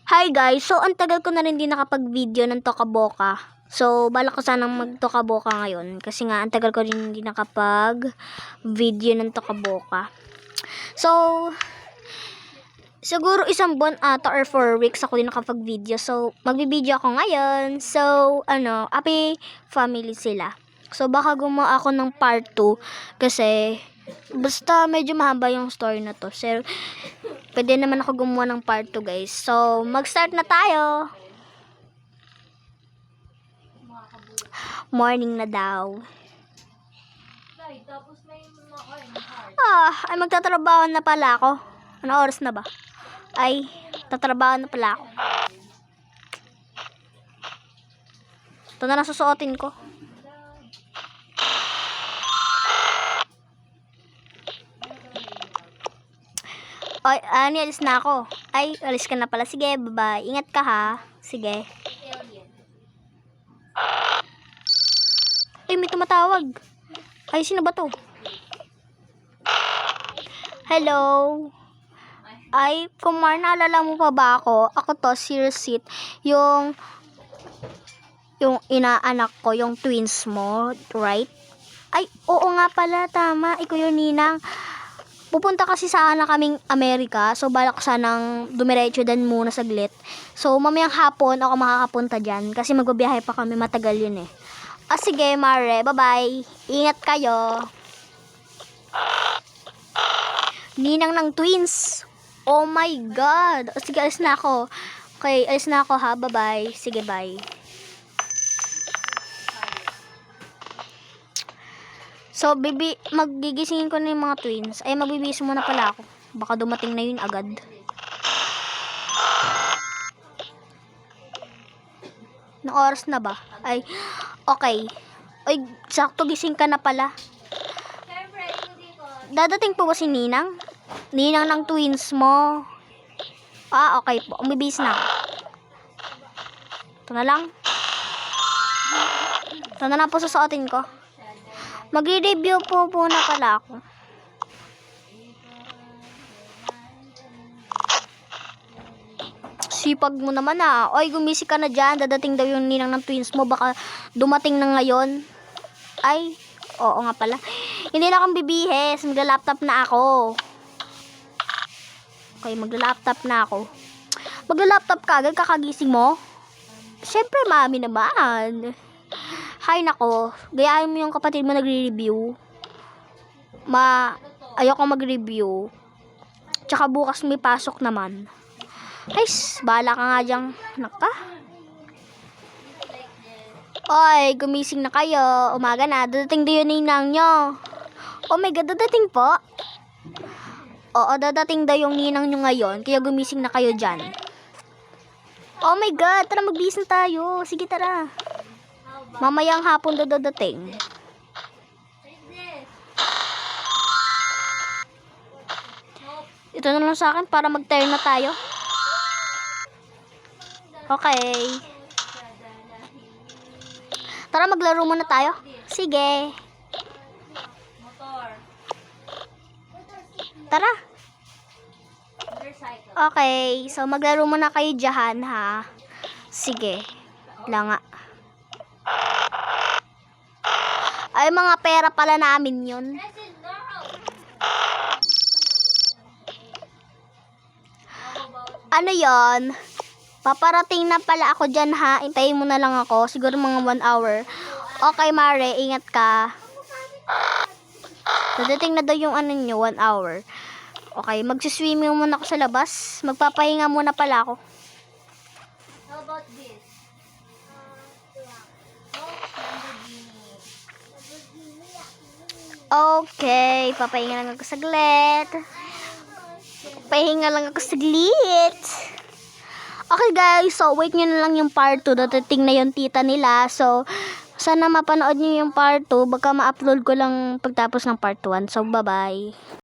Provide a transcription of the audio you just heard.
Hi guys! So, ang tagal ko na rin din nakapag-video ng Toka Boca. So, balak ko sanang mag-Toka Boca ngayon. Kasi nga, ang tagal ko rin hindi nakapag-video ng Toka Boca. So, siguro isang buwan ata or 4 weeks ako din nakapag-video. So, magbibideo ako ngayon. So, happy family sila. So, baka gumawa ako ng part 2. Kasi, basta medyo mahaba yung story na to. So, pwede naman ako gumawa ng part 2 guys. So, mag-start na tayo. Morning na daw. Ay magtatrabaho na pala ako. Ano oras na ba? Ay, tatrabaho na pala ako. Ito na lang susuotin ko. Ay, alis na ako. Ay, alis ka na pala. Sige, bye-bye. Ingat ka ha. Sige. Ay, may tumatawag. Ay, sino ba to? Hello? Ay, Kumar, naalala mo pa ba ako? Ako to, si Receipt. Yung inaanak ko, yung twins mo, right? Ay, oo nga pala, tama. Ikaw yung ninang. Pupunta kasi sana kaming Amerika. So, balak sanang dumiretso din muna saglit. So, mamayang hapon ako makakapunta dyan. Kasi magbabiyahe pa kami. Matagal yun eh. Sige, Mare. Bye-bye. Ingat kayo. Ninang ng twins. Oh my God. Sige, alis na ako. Okay, alis na ako ha. Bye-bye. Sige, bye. So, magigisingin ko na yung mga twins. Ay, magbibihis muna pala ako. Baka dumating na yun agad. Nang oras na ba? Ay, okay. Ay, sakto gising ka na pala. Dadating po ba si Ninang? Ninang ng twins mo. Okay po. Umibihis na ako. Ito na lang. Ito na lang po susuotin ko. Magre-review po na pala ako. Sipag mo naman ah. Oy, gumising ka na dyan. Dadating daw yung ninang ng twins mo. Baka dumating na ngayon. Ay, oo nga pala. Hindi na akong bibihis. Magla-laptop na ako. Okay, magla-laptop na ako. Magla-laptop ka agad kakagising mo? Siyempre, mami naman. Hay nako, gayahin mo yung kapatid mo nagre-review. Ayoko mag-review. Tsaka bukas may pasok naman. Ay, bahala ka nga dyan. Naka. Oy, gumising na kayo. Umaga na, dadating daw yung ninang nyo. Oh my God, dadating po? Oo, dadating daw yung ninang nyo ngayon. Kaya gumising na kayo dyan. Oh my God, tara magbihis na tayo. Sige, tara. Mamayang hapon dadating. Ito na lang sa akin para mag-turn na tayo. Okay. Tara maglaro muna tayo. Sige. Tara. Okay. So maglaro muna kayo dyan ha. Sige. Langa. Ay, mga pera pala namin yun. Ano yon? Paparating na pala ako dyan ha. Hintayin mo na lang ako. Siguro mga 1 hour. Okay, Mare. Ingat ka. Dadating na daw yung nyo, 1 hour. Okay, magsiswimming muna ako sa labas. Magpapahinga muna pala ako. How about this? Okay, papahinga lang ako saglit. Pahinga lang ako saglit. Okay guys, so wait nyo na lang yung part 2. Dadating na yung tita nila. So, sana mapanood nyo yung part 2. Baka ma-upload ko lang pagtapos ng part 1. So, bye-bye.